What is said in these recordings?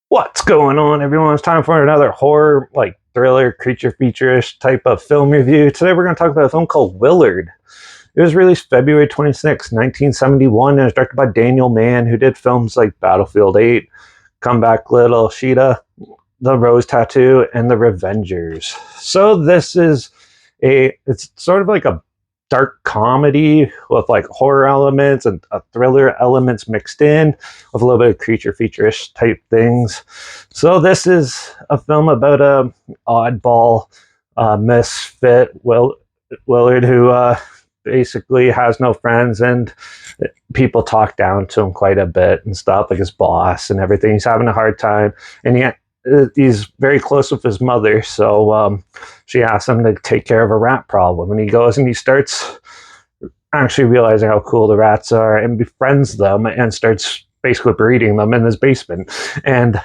What's going on, everyone? It's time for another horror, thriller, creature feature-ish type of film review. Today we're going to talk about a film called Willard. It was released February 26, 1971, and it was directed by Daniel Mann, who did films like Battlefield 8, Comeback Little Sheeta, The Rose Tattoo, and The Revengers. So it's sort of like a dark comedy with like horror elements and thriller elements mixed in with a little bit of creature feature-ish type things. So this is a film about a oddball misfit Willard who basically has no friends, and people talk down to him quite a bit and stuff, like his boss and everything. He's having a hard time, and yet he's very close with his mother, so she asks him to take care of a rat problem, and he goes and he starts actually realizing how cool the rats are and befriends them and starts basically breeding them in his basement. And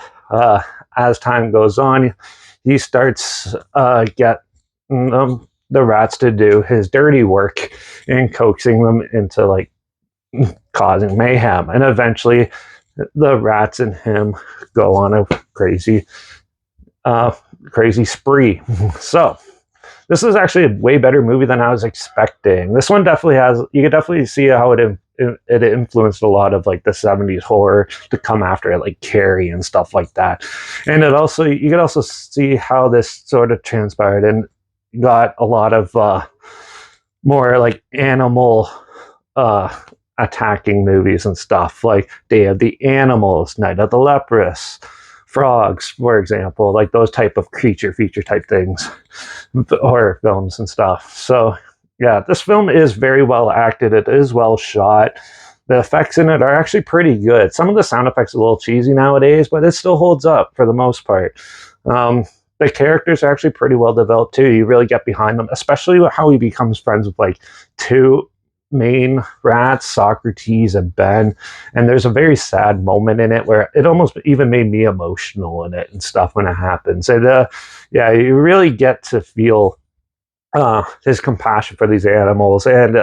as time goes on, he starts getting the rats to do his dirty work and coaxing them into like causing mayhem, and eventually the rats and him go on a crazy spree. So this is actually a way better movie than I was expecting. This one definitely has, you can definitely see how it influenced a lot of like the 70s horror to come after it, like Carrie and stuff like that. And you could also see how this sort of transpired and got a lot of more like animal attacking movies and stuff, like Day of the Animals, Night of the Leprous, Frogs, for example, like those type of creature feature type things, horror films and stuff. So yeah, this film is very well acted. It is well shot. The effects in it are actually pretty good. Some of the sound effects are a little cheesy nowadays, but it still holds up for the most part. The characters are actually pretty well developed too. You really get behind them, especially how he becomes friends with like two main rats, Socrates and Ben, and there's a very sad moment in it where it almost even made me emotional in it and stuff when it happens. And yeah, you really get to feel his compassion for these animals, and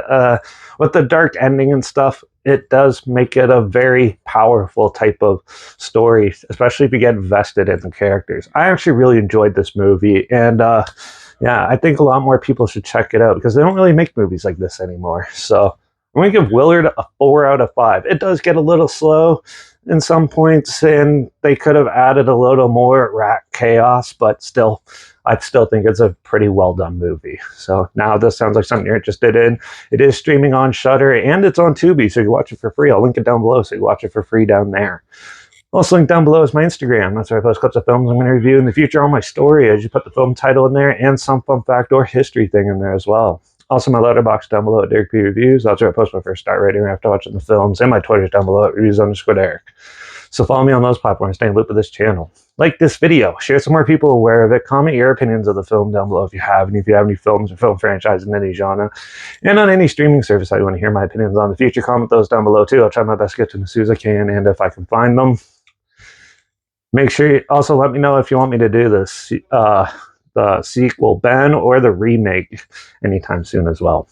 with the dark ending and stuff, it does make it a very powerful type of story, especially if you get invested in the characters. I actually really enjoyed this movie, and yeah, I think a lot more people should check it out because they don't really make movies like this anymore. So I'm going to give Willard a 4 out of 5. It does get a little slow in some points, and they could have added a little more rat chaos, but still, I still think it's a pretty well done movie. So now this sounds like something you're interested in. It is streaming on Shudder, and it's on Tubi, so you can watch it for free. I'll link it down below so you can watch it for free down there. Also linked down below is my Instagram. That's where I post clips of films I'm going to review in the future on my story. I just put the film title in there and some fun fact or history thing in there as well. Also my Letterbox down below at Derek P Reviews. That's where I post my first star rating after watching the films, and my Twitter's down below at reviews_Derek. So follow me on those platforms, stay in loop with this channel. Like this video, share so more people aware of it, comment your opinions of the film down below if you have, and if you have any films or film franchise in any genre, and on any streaming service that you want to hear my opinions on in the future, comment those down below too. I'll try my best to get to them as soon as I can, and if I can find them. Make sure you also let me know if you want me to do this, the sequel, Ben, or the remake anytime soon as well.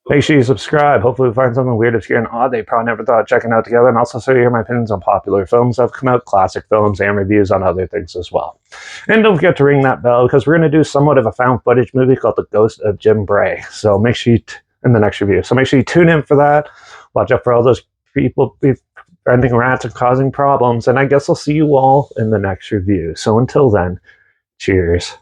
Make sure you subscribe. Hopefully we find something weird, obscure, and odd they probably never thought of checking out together, and also so you hear my opinions on popular films that have come out, classic films, and reviews on other things as well. And don't forget to ring that bell, because we're going to do somewhat of a found footage movie called The Ghost of Jim Bray. So make sure in the next review. So make sure you tune in for that. Watch out for all those people befriending rats and causing problems, and I guess I'll see you all in the next review. So until then, cheers.